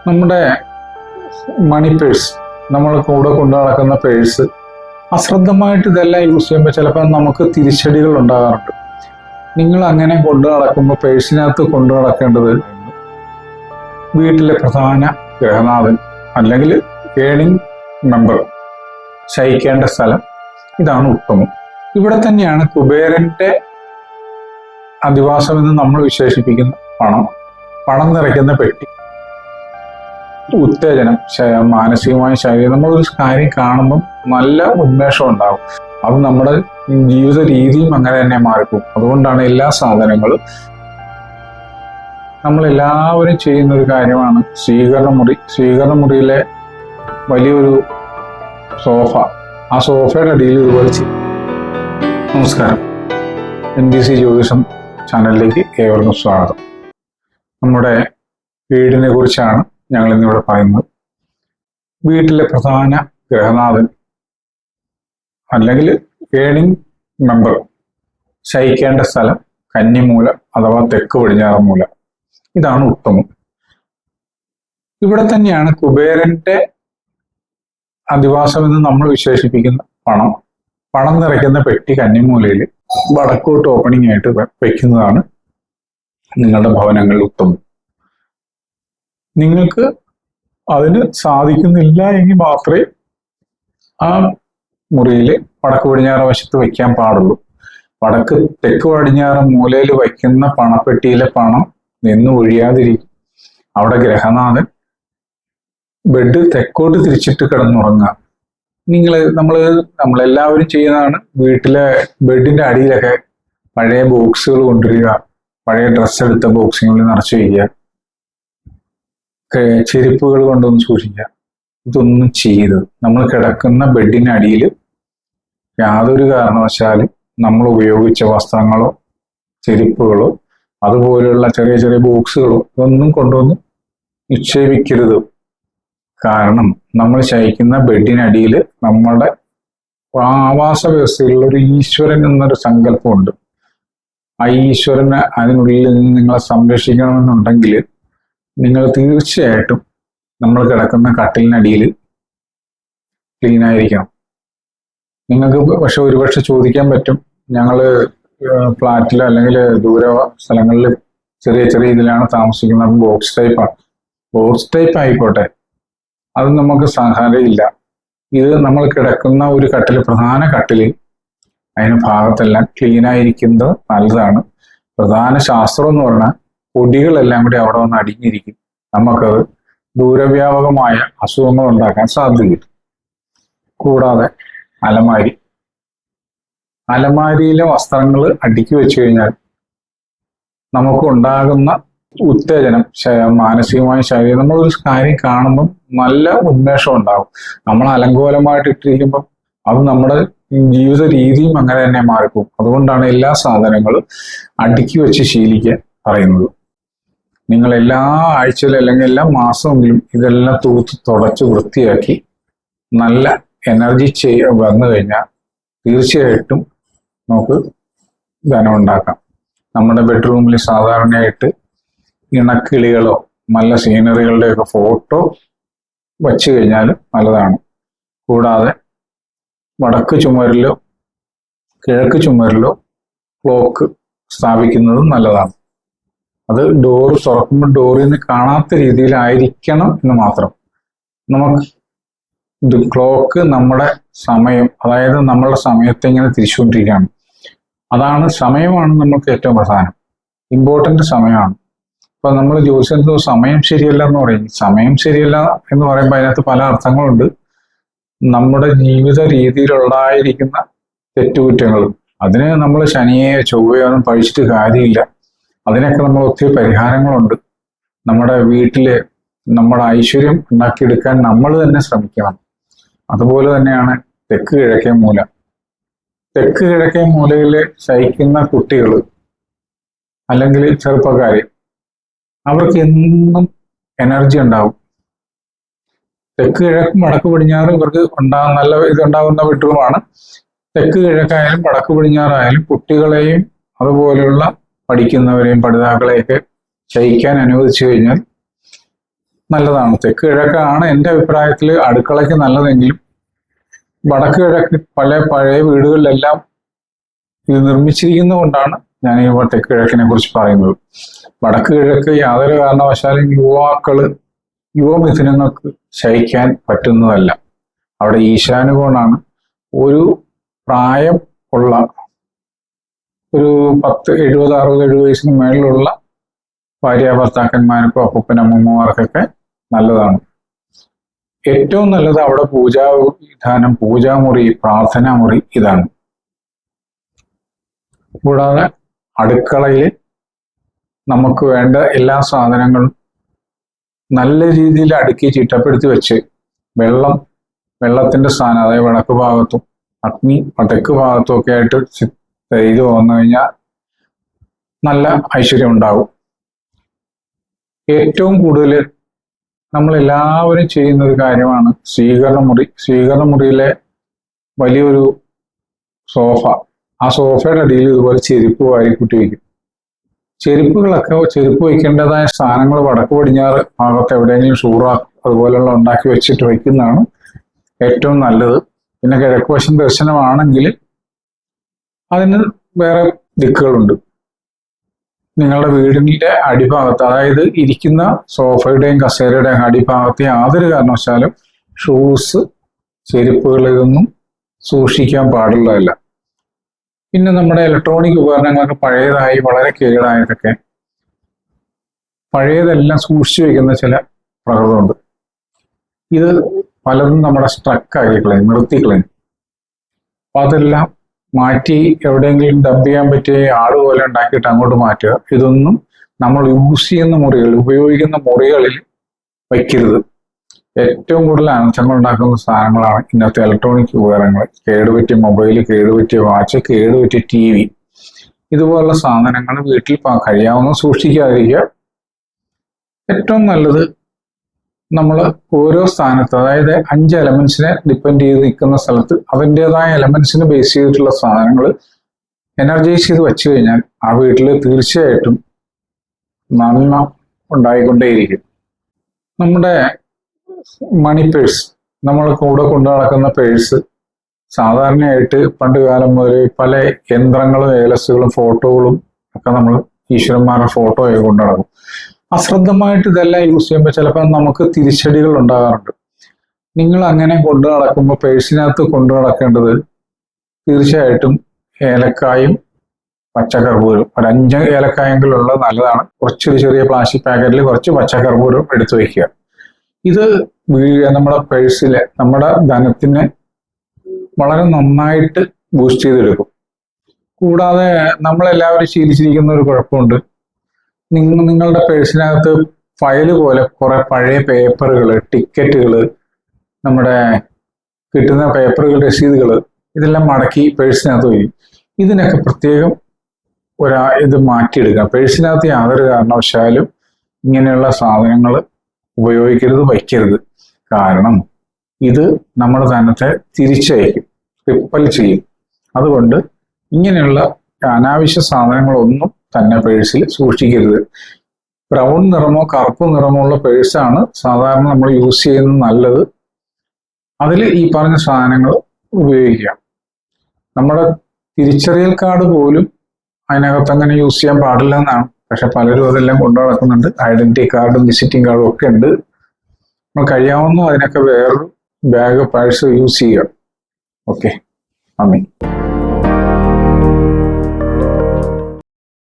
നമ്മുടെ മണി പേഴ്സ്, നമ്മൾ കൂടെ കൊണ്ടു നടക്കുന്ന പേഴ്സ് അശ്രദ്ധമായിട്ട് ഇതെല്ലാം യൂസ് ചെയ്യുമ്പോൾ ചിലപ്പോൾ നമുക്ക് തിരിച്ചടികൾ ഉണ്ടാകാറുണ്ട്. നിങ്ങൾ അങ്ങനെ കൊണ്ടു നടക്കുമ്പോൾ പേഴ്സിനകത്ത് കൊണ്ടു നടക്കേണ്ടത് വീട്ടിലെ പ്രധാന ഗൃഹനാഥൻ അല്ലെങ്കിൽ ഏണിംഗ് മെമ്പർ ശയിക്കേണ്ട സ്ഥലം, ഇതാണ് ഉത്തമം. ഇവിടെ തന്നെയാണ് കുബേരന്റെ അധിവാസം എന്ന് നമ്മൾ വിശേഷിപ്പിക്കുന്ന പണം നിറയ്ക്കുന്ന പെട്ടി. ഉത്തേജനം, മാനസികമായ ശരീരം, നമ്മളൊരു കാര്യം കാണുമ്പം നല്ല ഉന്മേഷം ഉണ്ടാകും. അത് നമ്മുടെ ജീവിത രീതിയും അങ്ങനെ തന്നെ മാറിപ്പോകും. അതുകൊണ്ടാണ് എല്ലാ സാധനങ്ങളും നമ്മളെല്ലാവരും ചെയ്യുന്ന ഒരു കാര്യമാണ് സ്വീകരണ മുറിയിലെ വലിയൊരു സോഫ. ആ സോഫയുടെ അടിയിൽ ഇതുപോലെ ചെയ്യും. നമസ്കാരം, NBC ജ്യോതിഷം ചാനലിലേക്ക് ഏവർക്കും സ്വാഗതം. നമ്മുടെ വീടിനെ കുറിച്ചാണ് ഞങ്ങൾ ഇന്നിവിടെ പറയുന്നത്. വീട്ടിലെ പ്രധാന ഗൃഹനാഥൻ അല്ലെങ്കിൽ ഏണിംഗ് മെമ്പർ ശയിക്കേണ്ട സ്ഥലം കന്നിമൂല അഥവാ തെക്ക് പടിഞ്ഞാറ് മൂല, ഇതാണ് ഉത്തമം. ഇവിടെ തന്നെയാണ് കുബേരന്റെ അധിവാസം എന്ന് നമ്മൾ വിശേഷിപ്പിക്കുന്ന പണം നിറയ്ക്കുന്ന പെട്ടി കന്നിമൂലയിൽ വടക്കോട്ട് ഓപ്പണിംഗ് ആയിട്ട് വെക്കുന്നതാണ് നിങ്ങളുടെ ഭവനങ്ങളിൽ ഉത്തമം. നിങ്ങൾക്ക് അതിന് സാധിക്കുന്നില്ല എങ്കിൽ മാത്രമേ ആ മുറിയിൽ വടക്ക് പടിഞ്ഞാറ് വശത്ത് വയ്ക്കാൻ പാടുള്ളൂ. തെക്ക് പടിഞ്ഞാറ് മൂലയിൽ വയ്ക്കുന്ന പണപ്പെട്ടിയിലെ പണം നിന്ന് ഒഴിയാതിരിക്കും. അവിടെ ഗൃഹനാഥൻ ബെഡ് തെക്കോട്ട് തിരിച്ചിട്ട് കിടന്നുറങ്ങുക. നമ്മളെല്ലാവരും ചെയ്യുന്നതാണ്. വീട്ടിലെ ബെഡിന്റെ അടിയിലൊക്കെ പഴയ ബോക്സുകൾ കൊണ്ടുവരിക, പഴയ ഡ്രസ്സ് എടുത്ത ബോക്സുകളിൽ നിറച്ചു വയ്ക്കുക, ചെരുപ്പുകൾ കൊണ്ടൊന്ന് സൂക്ഷിക്കുക. ഇതൊന്നും ചെയ്യരുത്. നമ്മൾ കിടക്കുന്ന ബെഡിനടിയിൽ യാതൊരു കാരണവശാലും നമ്മൾ ഉപയോഗിച്ച വസ്ത്രങ്ങളോ ചെരുപ്പുകളോ അതുപോലെയുള്ള ചെറിയ ചെറിയ ബോക്സുകളോ ഇതൊന്നും കൊണ്ടുവന്ന് നിക്ഷേപിക്കരുത്. കാരണം നമ്മൾ ശയിക്കുന്ന ബെഡിനടിയിൽ നമ്മുടെ ആവാസ വ്യവസ്ഥയിലുള്ള ഒരു ഈശ്വരൻ എന്നൊരു സങ്കല്പമുണ്ട്. ആ ഈശ്വരനെ അതിനുള്ളിൽ നിന്ന് നിങ്ങളെ സംരക്ഷിക്കണമെന്നുണ്ടെങ്കിൽ നിങ്ങൾ തീർച്ചയായിട്ടും നമ്മൾ കിടക്കുന്ന കട്ടിലിനടിയിൽ ക്ലീൻ ആയിരിക്കണം. നിങ്ങൾക്ക് പക്ഷെ ഒരുപക്ഷെ ചോദിക്കാൻ പറ്റും, ഞങ്ങൾ ഫ്ലാറ്റിലോ അല്ലെങ്കിൽ ദൂര സ്ഥലങ്ങളിൽ ചെറിയ ചെറിയ ഇതിലാണ് താമസിക്കുന്നത്, ബോക്സ് ടൈപ്പാണ്. ബോക്സ് ടൈപ്പ് ആയിക്കോട്ടെ, അത് നമുക്ക് സാധാരണയില്ല. ഇത് നമ്മൾ കിടക്കുന്ന ഒരു പ്രധാന കട്ടില്, അതിന് ഭാഗത്തെല്ലാം ക്ലീൻ ആയിരിക്കുന്നത് നല്ലതാണ്. പ്രധാന ശാസ്ത്രം എന്ന് പറഞ്ഞാൽ പൊടികളെല്ലാം കൂടി അവിടെ വന്ന് അടിഞ്ഞിരിക്കും. നമുക്കത് ദൂരവ്യാപകമായ അസുഖങ്ങൾ ഉണ്ടാക്കാൻ സാധ്യതയുണ്ട്. കൂടാതെ അലമാരിയിലെ വസ്ത്രങ്ങൾ അടുക്കി വെച്ചു കഴിഞ്ഞാൽ നമുക്ക് ഉണ്ടാകുന്ന ഉത്തേജനം, മാനസികമായ ശരീരം, നമ്മളൊരു കാര്യം കാണുമ്പം നല്ല ഉന്മേഷം ഉണ്ടാകും. നമ്മൾ അലങ്കോലമായിട്ട് ഇട്ടിരിക്കുമ്പം അത് നമ്മുടെ ജീവിത രീതിയും അങ്ങനെ തന്നെ മാറിപ്പോകും. അതുകൊണ്ടാണ് എല്ലാ സാധനങ്ങളും അടുക്കി വെച്ച് ശീലിക്കാൻ പറയുന്നത്. നിങ്ങൾ എല്ലാ ആഴ്ചയിലും അല്ലെങ്കിൽ എല്ലാ മാസമെങ്കിലും ഇതെല്ലാം തുടച്ച് വൃത്തിയാക്കി നല്ല എനർജി വന്നു കഴിഞ്ഞാൽ തീർച്ചയായിട്ടും നമുക്ക് ധനം ഉണ്ടാക്കാം. നമ്മുടെ ബെഡ്റൂമിൽ സാധാരണയായിട്ട് ഇണക്കിളികളോ നല്ല സീനറികളുടെയൊക്കെ ഫോട്ടോ വച്ചു കഴിഞ്ഞാൽ നല്ലതാണ്. കൂടാതെ വടക്ക് ചുമരിലോ കിഴക്ക് ചുമരിലോ ക്ലോക്ക് സ്ഥാപിക്കുന്നതും നല്ലതാണ്. അത് ഡോർ തുറക്കുമ്പോൾ ഡോറിൽ നിന്ന് കാണാത്ത രീതിയിലായിരിക്കണം എന്ന് മാത്രം. ക്ലോക്ക് നമ്മുടെ സമയം, അതായത് നമ്മളുടെ സമയത്തെ ഇങ്ങനെ തിരിച്ചുകൊണ്ടിരിക്കുകയാണ്. സമയമാണ് നമുക്ക് ഏറ്റവും പ്രധാനം, ഇമ്പോർട്ടൻ്റ് സമയമാണ്. അപ്പൊ നമ്മൾ ജ്യോതിഷത്തിൽ സമയം ശരിയല്ല എന്ന് പറയും. സമയം ശരിയല്ല എന്ന് പറയുമ്പോൾ അതിനകത്ത് പല അർത്ഥങ്ങളുണ്ട്. നമ്മുടെ ജീവിത രീതിയിലുണ്ടായിരിക്കുന്ന തെറ്റുകുറ്റങ്ങളും, അതിന് നമ്മൾ ശനിയെയോ ചൊവ്വയോ ഒന്നും പഴിച്ചിട്ട് കാര്യമില്ല. അതിനൊക്കെ നമ്മൾ ഒത്തിരി പരിഹാരങ്ങളുണ്ട്. നമ്മുടെ വീട്ടില് നമ്മുടെ ഐശ്വര്യം ഉണ്ടാക്കിയെടുക്കാൻ നമ്മൾ തന്നെ ശ്രമിക്കണം. അതുപോലെ തന്നെയാണ് തെക്ക് കിഴക്കേ മൂല. തെക്ക് കിഴക്കേ മൂലയിൽ ശയിക്കുന്ന കുട്ടികൾ അല്ലെങ്കിൽ ചെറുപ്പക്കാര്, അവർക്ക് എന്നും എനർജി ഉണ്ടാവും. തെക്ക് കിഴക്കും വടക്ക് പടിഞ്ഞാറും ഇവർക്ക് നല്ല ഇതുണ്ടാകുന്ന ബെഡ്റൂമാണ്. തെക്ക് കിഴക്കായാലും വടക്ക് പടിഞ്ഞാറായാലും കുട്ടികളെയും അതുപോലെയുള്ള പഠിക്കുന്നവരെയും പഠിതാക്കളെയൊക്കെ ശയിക്കാൻ അനുവദിച്ചു കഴിഞ്ഞാൽ നല്ലതാണ്. തെക്ക് കിഴക്കാണ് എൻ്റെ അഭിപ്രായത്തിൽ അടുക്കളയ്ക്ക് നല്ലതെങ്കിലും വടക്ക് കിഴക്ക് പഴയ വീടുകളിലെല്ലാം ഇത് നിർമ്മിച്ചിരിക്കുന്നത് കൊണ്ടാണ് ഞാൻ ഈ തെക്ക് കിഴക്കിനെ കുറിച്ച് പറയുന്നത്. വടക്ക് കിഴക്ക് യാതൊരു കാരണവശാലും യുവമിഥുനങ്ങൾക്ക് ശയിക്കാൻ പറ്റുന്നതല്ല. അവിടെ ഈശാനുകോണാണ്. ഒരു പ്രായം ഉള്ള ഒരു 10, 70, 60, 70 വയസ്സിന് മേളിലുള്ള ഭാര്യ ഭർത്താക്കന്മാർക്കും അപ്പൂപ്പനമ്മമാർക്കൊക്കെ നല്ലതാണ്. ഏറ്റവും നല്ലത് അവിടെ വിധാനം, പൂജാമുറി, പ്രാർത്ഥനാമുറി ഇതാണ്. കൂടാതെ അടുക്കളയിൽ നമുക്ക് വേണ്ട എല്ലാ സാധനങ്ങളും നല്ല രീതിയിൽ അടുക്കി ചിട്ടപ്പെടുത്തി വെച്ച് വെള്ളത്തിന്റെ സ്ഥാനം, അതായത് വടക്ക് ഭാഗത്തും അഗ്നി വടക്ക് ഭാഗത്തും ഒക്കെ ആയിട്ട് ഇത് വന്നു കഴിഞ്ഞാൽ നല്ല ഐശ്വര്യം ഉണ്ടാകും. ഏറ്റവും കൂടുതൽ നമ്മളെല്ലാവരും ചെയ്യുന്ന ഒരു കാര്യമാണ് സ്വീകരണമുറി. സ്വീകരണമുറിയിലെ വലിയൊരു സോഫ, ആ സോഫയുടെ അടിയിൽ ഇതുപോലെ ചെരുപ്പ് വാരിക്കൂട്ടി വയ്ക്കും. ചെരുപ്പ് വയ്ക്കേണ്ടതായ സ്ഥാനങ്ങൾ വടക്ക് പടിഞ്ഞാറ് ഭാഗത്ത് എവിടെയെങ്കിലും അതുപോലെയുള്ള ഉണ്ടാക്കി വെച്ചിട്ട് വയ്ക്കുന്നതാണ് ഏറ്റവും നല്ലത്. പിന്നെ കിഴക്ക് വശം ദർശനമാണെങ്കിൽ അതിന് വേറെ ദിക്കുകളുണ്ട്. നിങ്ങളുടെ വീടിന്റെ അടിഭാഗത്ത്, അതായത് ഇരിക്കുന്ന സോഫയുടെയും കസേരയുടെയും അടിഭാഗത്ത് യാതൊരു കാരണവശാലും ഷൂസ്, ചെരുപ്പുകൾ ഇതൊന്നും സൂക്ഷിക്കാൻ പാടുള്ളതല്ല. പിന്നെ നമ്മുടെ ഇലക്ട്രോണിക് ഉപകരണങ്ങളൊക്കെ പഴയതായി വളരെ കേടായതൊക്കെ പഴയതെല്ലാം സൂക്ഷിച്ചു വയ്ക്കുന്ന ചില പ്രകൃതമുണ്ട്. ഇത് പലതും നമ്മുടെ സ്ട്രക്കാക്കി കളയും, നിർത്തിക്കളയും. അപ്പൊ അതെല്ലാം മാറ്റി എവിടെയെങ്കിലും ഡബ് ചെയ്യാൻ പറ്റിയ ആട് പോലെ ഉണ്ടാക്കിയിട്ട് അങ്ങോട്ട് മാറ്റുക. ഇതൊന്നും നമ്മൾ യൂസ് ചെയ്യുന്ന ഉപയോഗിക്കുന്ന മുറികളിൽ വയ്ക്കരുത്. ഏറ്റവും കൂടുതൽ അനർത്ഥങ്ങൾ ഉണ്ടാക്കുന്ന സാധനങ്ങളാണ് ഇന്നത്തെ ഇലക്ട്രോണിക് ഉപകരണങ്ങൾ. കേടുപറ്റിയ മൊബൈൽ, കേടുപറ്റിയ വാച്ച്, കേടുപറ്റിയ TV, ഇതുപോലുള്ള സാധനങ്ങൾ വീട്ടിൽ കഴിയാവുന്ന സൂക്ഷിക്കാതിരിക്കുക. ഏറ്റവും നല്ലത് നമ്മൾ ഓരോ സ്ഥാനത്ത്, അതായത് 5 എലമെന്റ്സിനെ ഡിപ്പെൻഡ് ചെയ്ത് നിൽക്കുന്ന സ്ഥലത്ത് അതിൻ്റെതായ എലമെന്റ്സിനെ ബേസ് ചെയ്തിട്ടുള്ള സാധനങ്ങൾ എനർജൈസ് ചെയ്ത് വെച്ചു കഴിഞ്ഞാൽ ആ വീട്ടിൽ തീർച്ചയായിട്ടും നന്മ ഉണ്ടായിക്കൊണ്ടേയിരിക്കും. നമ്മുടെ മണി പേഴ്സ്, നമ്മൾ കൂടെ കൊണ്ടു നടക്കുന്ന പേഴ്സ് സാധാരണയായിട്ട് പണ്ട് കാലം മുതൽ പല യന്ത്രങ്ങളും ഏലസുകളും ഫോട്ടോകളും ഒക്കെ നമ്മൾ ഈശ്വരന്മാരുടെ ഫോട്ടോയൊക്കെ കൊണ്ടു നടക്കും. അശ്രദ്ധമായിട്ട് ഇതെല്ലാം യൂസ് ചെയ്യുമ്പോൾ ചിലപ്പോൾ നമുക്ക് തിരിച്ചടികൾ ഉണ്ടാകാറുണ്ട്. നിങ്ങൾ അങ്ങനെ കൊണ്ടു നടക്കുമ്പോൾ പേഴ്സിനകത്ത് കൊണ്ടു നടക്കേണ്ടത് തീർച്ചയായിട്ടും ഏലക്കായും പച്ചക്കർപ്പൂരം, ഒരു 5 ഏലക്കായെങ്കിലും ഉള്ളത് നല്ലതാണ്. കുറച്ചൊരു ചെറിയ പ്ലാസ്റ്റിക് പാക്കറ്റിൽ കുറച്ച് പച്ചക്കർപ്പൂരം എടുത്തു വയ്ക്കുക. ഇത് നമ്മുടെ പേഴ്സിലെ നമ്മുടെ ധനത്തിനെ വളരെ നന്നായിട്ട് ബൂസ്റ്റ് ചെയ്തെടുക്കും. കൂടാതെ നമ്മളെല്ലാവരും ശീലിച്ചിരിക്കുന്ന ഒരു കുഴപ്പമുണ്ട്. നിങ്ങളുടെ പേഴ്സിനകത്ത് ഫയല് പോലെ കുറെ പഴയ പേപ്പറുകൾ, ടിക്കറ്റുകൾ, നമ്മുടെ കിട്ടുന്ന പേപ്പറുകൾ, രസീതുകൾ ഇതെല്ലാം മടക്കി പേഴ്സിനകത്ത് വയ്ക്കും. ഇതിനൊക്കെ പ്രത്യേകം ഇത് മാറ്റിയെടുക്കുക. പേഴ്സിനകത്ത് യാതൊരു കാരണവശാലും ഇങ്ങനെയുള്ള സാധനങ്ങൾ ഉപയോഗിക്കരുത്, വയ്ക്കരുത്. കാരണം ഇത് നമ്മുടെ ധനത്തെ തിരിച്ചയക്കും, റിപ്പൽ ചെയ്യും. അതുകൊണ്ട് ഇങ്ങനെയുള്ള അനാവശ്യ സാധനങ്ങളൊന്നും തന്നെ പേഴ്സിൽ സൂക്ഷിക്കരുത്. ബ്രൗൺ നിറമോ കറുപ്പ് നിറമോ ഉള്ള പേഴ്സാണ് സാധാരണ നമ്മൾ യൂസ് ചെയ്യുന്നത് നല്ലത്. അതിൽ ഈ പറഞ്ഞ സാധനങ്ങൾ ഉപയോഗിക്കാം. നമ്മുടെ തിരിച്ചറിയൽ കാർഡ് പോലും അതിനകത്ത് അങ്ങനെ യൂസ് ചെയ്യാൻ പാടില്ല എന്നാണ്. പക്ഷെ പലരും അതെല്ലാം കൊണ്ടു നടക്കുന്നുണ്ട്. ഐഡന്റിറ്റി കാർഡും വിസിറ്റിംഗ് കാർഡും ഒക്കെ ഉണ്ട്. നമ്മൾ കഴിയാവുന്ന അതിനൊക്കെ വേറൊരു ബാഗ്, പേഴ്സ് യൂസ് ചെയ്യുക. ഓക്കെ, നന്ദി.